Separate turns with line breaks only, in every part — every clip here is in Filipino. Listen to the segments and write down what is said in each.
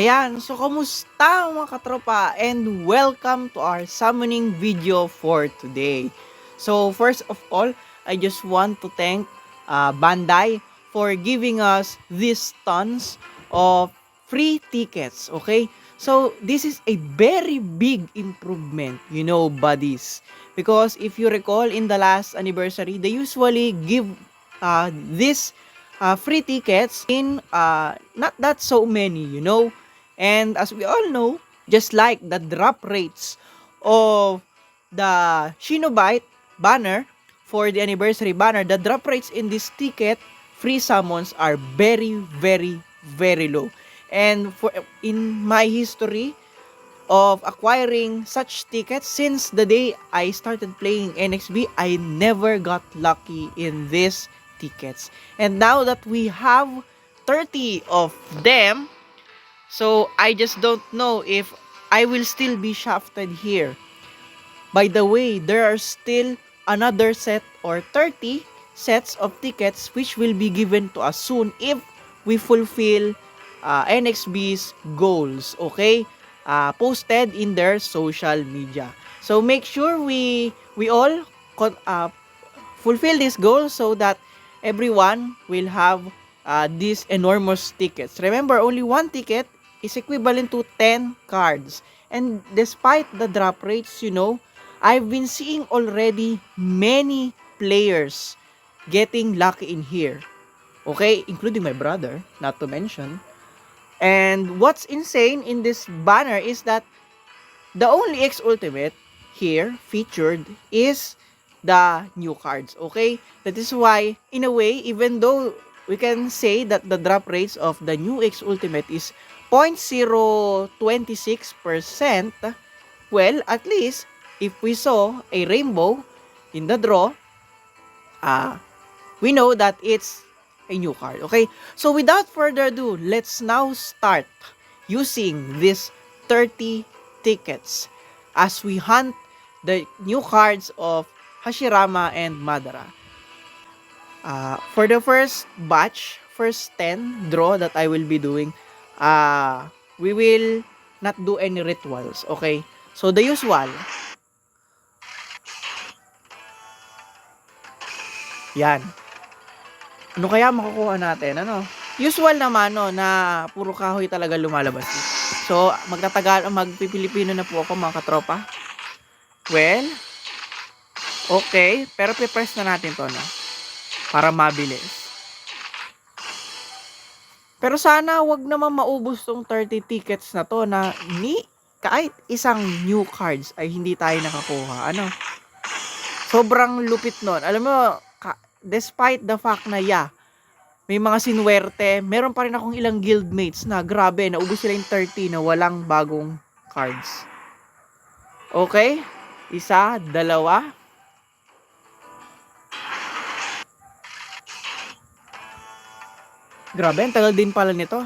Ayan, so kamusta mga katropa and welcome to our summoning video for today. So first of all, I just want to thank Bandai for giving us these tons of free tickets, okay? So this is a very big improvement, buddies. Because if you recall in the last anniversary, they usually give this free tickets in not that so many. And as we all know, just like the drop rates of the Shinobite banner for the anniversary banner, the drop rates in this ticket free summons are very, very, very low. And for in my history of acquiring such tickets, since the day I started playing NXB, I never got lucky in these tickets. And now that we have 30 of them, so I just don't know if I will still be shafted here. By the way, there are still another set or 30 sets of tickets which will be given to us soon if we fulfill NXB's goals, okay? Posted in their social media. So make sure we all fulfill this goal so that everyone will have these enormous tickets. Remember, only one ticket is equivalent to 10 cards. And despite the drop rates, I've been seeing already many players getting lucky in here. Okay, including my brother, not to mention. And what's insane in this banner is that the only X Ultimate here featured is the new cards, okay? That is why, in a way, even though we can say that the drop rates of the new X Ultimate is 0.026%, well, at least, if we saw a rainbow in the draw, we know that it's a new card, okay? So without further ado, let's now start using these 30 tickets as we hunt the new cards of Hashirama and Madara. For the first batch, first 10 draw that I will be doing, we will not do any rituals, okay? So the usual, yan. Ano kaya makukuha natin? Usual naman na puro kahoy talaga lumalabas. So, magpipilipino na po ako mga katropa. Well, okay. Pero pipress na natin to, para mabilis. Pero sana wag naman maubos tong 30 tickets na to na kahit isang new cards ay hindi tayo nakakuha. Sobrang lupit nun. Alam mo, despite the fact na may mga sinwerte, meron pa rin akong ilang guildmates na grabe, naubos sila yung 30 na walang bagong cards. Okay? Isa, dalawa. Grabe, ang tagal din pala nito.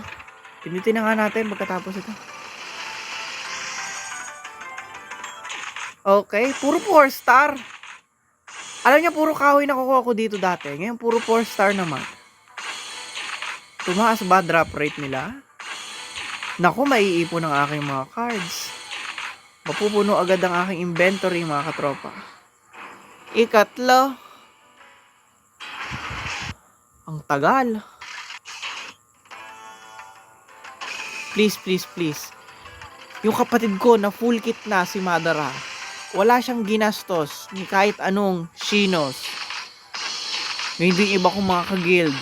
Pinitin na nga natin pagkatapos ito. Okay, puro 4 star. Alam niyo, puro kahoy nakukuha ko dito dati. Ngayon, puro 4 star naman. Tumaas ba drop rate nila? Naku, maiipon ang aking mga cards. Mapupuno agad ang aking inventory, mga katropa. Ikatlo. Ang tagal. Please, please, please. Yung kapatid ko na full kit na si Madara, wala siyang ginastos ni kahit anong Shinos. Hindi iba kong mga ka-guild.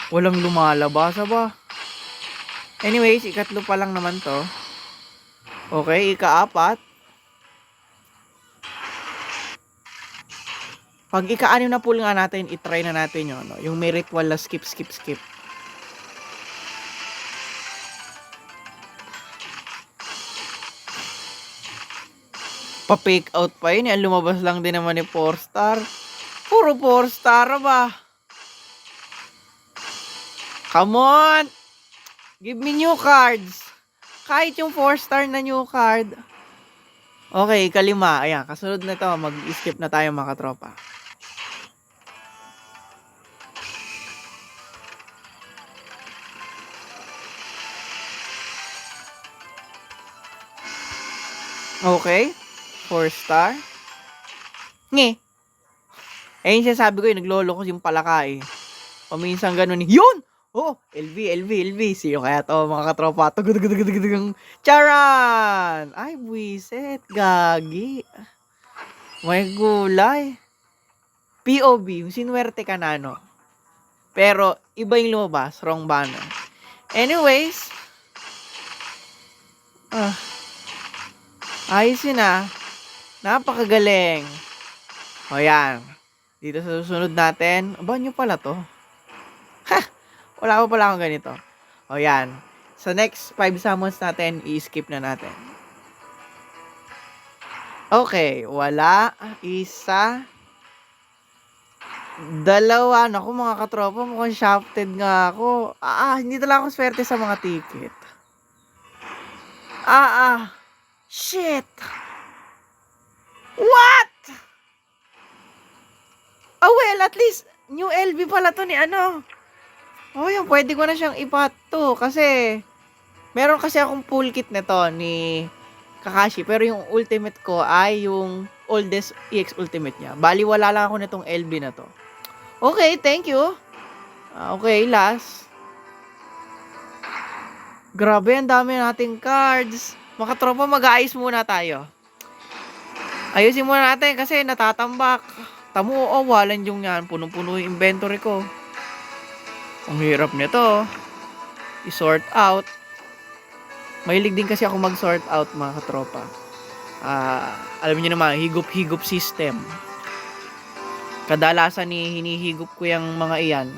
Walang lumalabas ba? Anyways, ikatlo pa lang naman to. Okay, ika-4. Pag ika-6 na pull nga natin, itry na natin yung may ritual na skip. Pa-fake out pa yun. Lumabas lang din naman ni 4 star. Puro 4 star ba? Come on! Give me new cards. Kahit yung 4 star na new card. Okay, kalima. Ayan, kasunod na to. Mag-skip na tayo mga katropa. Okay. 4-star. Nge. Eh, yung sinasabi ko, naglolo ko yung palaka eh. Paminsan ganun eh. Yun! Oh, LV. Sino kaya to, mga katropa? Tugudugudugudugudugudug. Charan! Ay, buwiset. Gagi. May gulay. POV, sinuwerte ka na, no? Pero, iba yung lumabas. Wrong banner. Anyways. Ayos yun ah. Napakagaling. O yan. Dito sa susunod natin. Aba nyo pala to. Ha! Wala pa pala akong ganito. O yan. Sa next 5 summons natin, i-skip na natin. Okay. Wala. Isa. Dalawa. Naku mga katropa, mukhang shafted nga ako. Hindi talaga ako swerte sa mga ticket. Shit! What? Well, at least, new LV pala to ni ano. Yun, pwede ko na siyang ipato. Kasi, meron kasi akong full kit nito ni Kakashi. Pero yung ultimate ko ay yung oldest EX ultimate niya. Bali, wala lang ako nitong LV na to. Okay, thank you. Okay, last. Grabe, ang dami nating cards. Mga tropa, mag-aayos muna tayo. Ayusin muna natin kasi natatambak. Tamo, walan yung yan. Punong-puno yung inventory ko. Ang hirap nito. I-sort out. Mahilig din kasi ako mag-sort out, mga katropa. Alam niyo naman, higop-higop system. Kadalasan hinihigop ko yung mga iyan.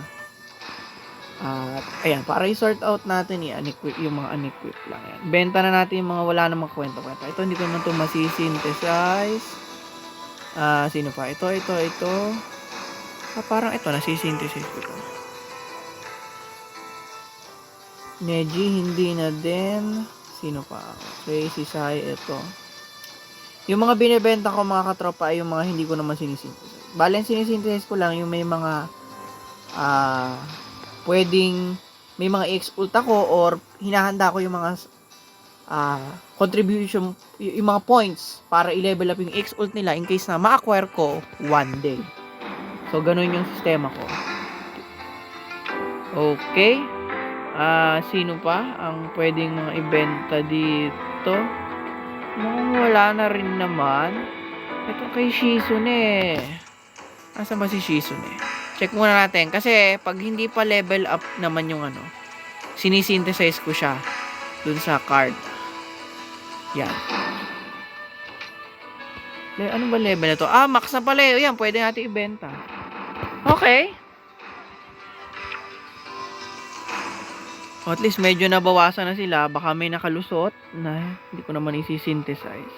Ayan, para i-sort out natin yung mga unequip lang yan. Benta na natin yung mga wala namang kwenta-kwenta. Ito, hindi ko naman ito masisynthesize. Sino pa? Ito. Parang ito, nasisynthesize ko ito. Neji, hindi na din. Sino pa? Okay, si Sai, ito. Yung mga binibenta ko, mga katropa, ay yung mga hindi ko naman sinisynthesize. Bale, sinisynthesize ko lang yung may mga pwedeng may mga EX-ult ako or hinahanda ko yung mga contribution, yung mga points para i-level up yung EX-ult nila in case na ma-acquire ko one day. So, ganun yung sistema ko. Okay. Sino pa ang pwedeng mga ibenta dito? Mukhang wala na rin naman. Ito kay Shizune. Asan ba si Shizune? Check muna natin. Kasi, pag hindi pa level up naman yung sinisynthesize ko siya dun sa card. Yan. Ano ba level na to? Max na pala. Yan, pwede natin ibenta. Okay. At least, medyo nabawasan na sila. Baka may nakalusot na hindi ko naman isi-synthesize.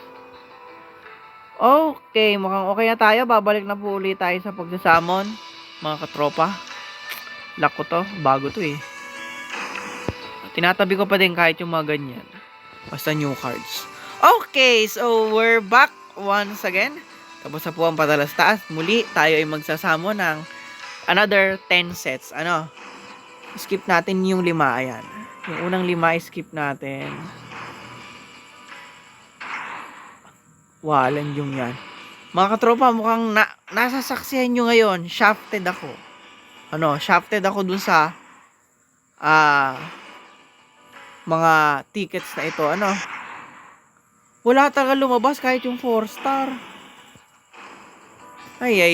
Okay, mukhang okay na tayo. Babalik na po ulit tayo sa pagsasamon. Mga katropa. Lock ko to. Bago to eh. Tinatabi ko pa din kahit yung mga ganyan. Basta new cards. Okay, so we're back once again. Tapos na po ang patalas taas. Muli, tayo ay magsasamo ng another 10 sets. Skip natin yung 5. Ayan. Yung unang 5, skip natin. Walan yung yan. Mga katropa, mukhang nasasaksihan nyo ngayon. Shafted ako. Shafted ako dun sa mga tickets na ito. Wala talaga lumabas kahit yung 4-star. Ay.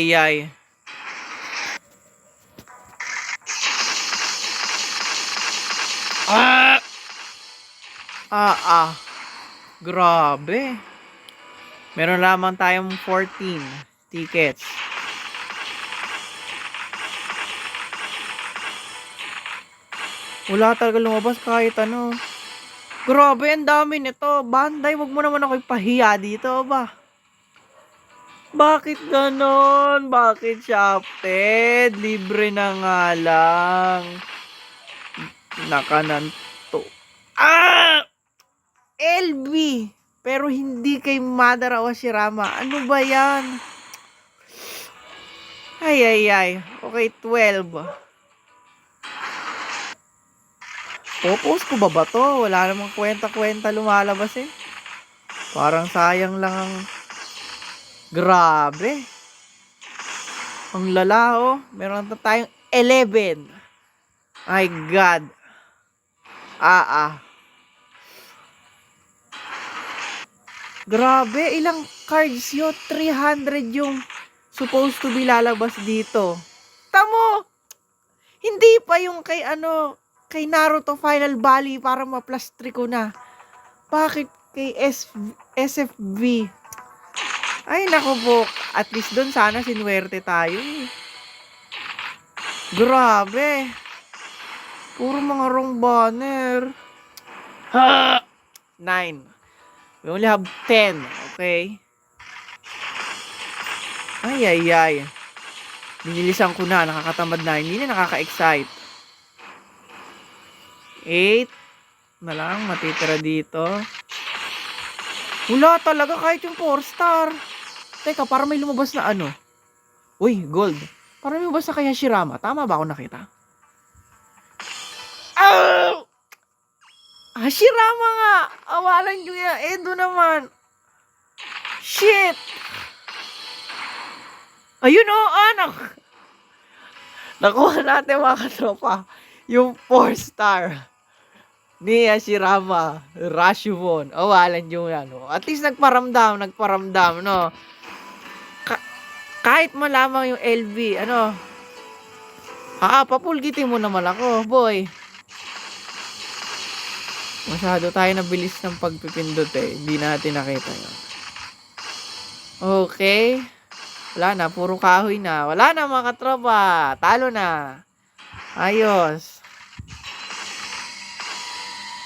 Grabe. Meron lamang tayong 14 tickets. Wala talaga lumabas kahit Grabe, ang dami nito. Bandai, wag mo naman ako ipahiya dito ba? Bakit ganon? Bakit shafted? Libre na nga lang. Nakananto. LB! Pero hindi kay Madara Oshirama. Ano ba yan? Ay. Okay, 12. Popost ko ba to? Wala namang kwenta-kwenta lumalabas eh. Parang sayang lang ang... Grabe. Ang lala, oh. Meron na tayong 11. My God. Grabe, ilang cards yun? 300 yung supposed to be lalabas dito. Tamo! Hindi pa yung kay kay Naruto Final Valley para ma-plus 3 ko na. Bakit kay SFV? Ay, nako po. At least doon sana sinuwerte tayo eh. Grabe. Puro mga wrong banner. 9. We only have 10. Okay. Ay. Binilisan ko na. Nakakatamad na. Hindi na nakaka-excite. 8. Na lang. Matitira dito. Wala talaga kahit yung 4-star. Teka, parang may lumabas na ano. Uy, gold. Parang may lumabas na kay Hashirama. Tama ba ako nakita? Oh! Hashirama nga! Awalan nyo yan. Edo naman. Shit! Ayun o, anak! Nakuha natin mga katropa. Yung 4-star ni Hashirama, Rashomon. Awalan nyo yan. No? At least nagparamdam, no? Kahit malamang yung LB, papulgitin mo naman ako, boy. Masyado tayo nabilis ng pagpipindot eh. Hindi natin nakita yun. Okay. Wala na, puro kahoy na. Wala na mga katropa. Talo na. Ayos.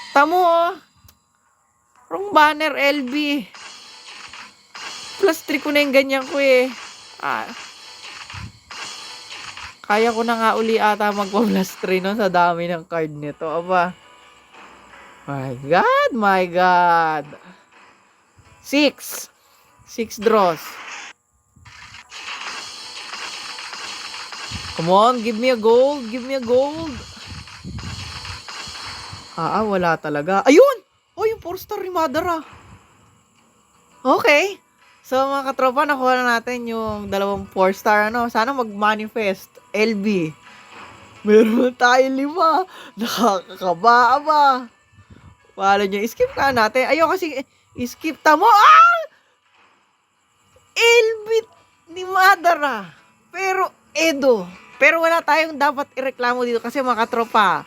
Tamo oh. Wrong banner LB. Plus 3 ko na yung ganyan ko eh. Kaya ko na nga uli ata magpa-plus 3 no, sa dami ng card nito. Aba. My God. 6 draws. Come on, give me a gold. Wala talaga. Ayun! Oh, yung 4-star ni Madara. Okay. So, mga katropa, nakuha na natin yung dalawang 4-star, Sana mag-manifest. LB. Meron tayo 5. Nakakakaba ba? Wala nyo. Skip na natin. Ayoko kasi skip. Tamo. LB ni Madara. Pero, Edo. Pero wala tayong dapat ireklamo dito kasi mga katropa.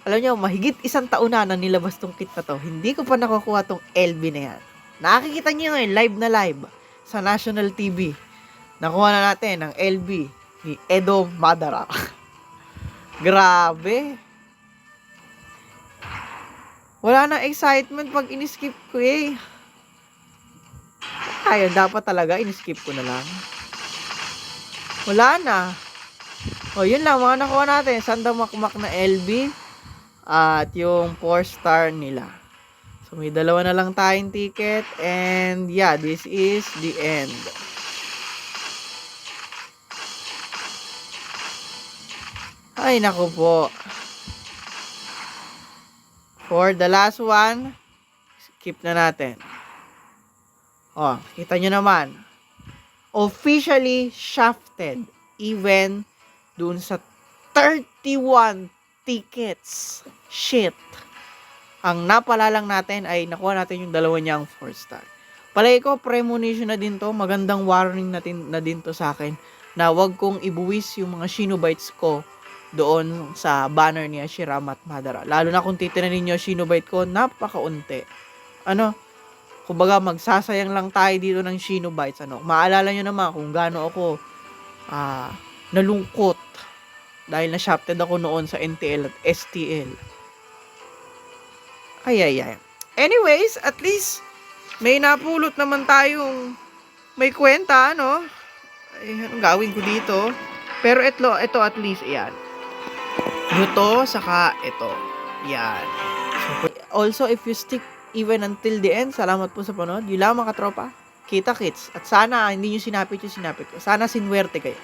Alam nyo, mahigit 1 taon na nilabas tong kit na to. Hindi ko pa nakukuha tong LB na yan. Nakikita nyo ngayon, live sa National TV. Nakuha na natin ang LB ni Edo Madara. Grabe. Wala na excitement pag in-skip ko eh. Ayun, dapat talaga in-skip ko na lang. Wala na. O, yun lang mga nakuha natin. Sanda makmak na LB at yung 4-star nila. So, may 2 na lang tayong ticket and yeah, this is the end. Ay, naku po. For the last one, skip na natin. O, kita nyo naman. Officially shafted. Even dun sa 31 tickets. Shit. Ang napala lang natin ay nakuha natin yung 2 niyang 4-star. Palagi ko, premonition na din to. Magandang warning na din to sa akin na wag kong ibuwis yung mga Shinobites ko doon sa banner ni Hashirama at Madara. Lalo na kung titiranin nyo Shinobite ko, napakaunti. Kumbaga magsasayang lang tayo dito ng Shinobites. Maalala nyo naman kung gaano ako nalungkot dahil na-shafted ako noon sa NTL at STL. Ay. Anyways, at least may napulot naman tayong may kwenta, Ay, anong gawin ko dito? Pero ito at least, yan. Ito, saka ito. Yan. So, also, if you stick even until the end, salamat po sa panood. Yun lang mga katropa. Kita-kits. At sana, hindi nyo sinapit ko. Sana sinwerte kayo.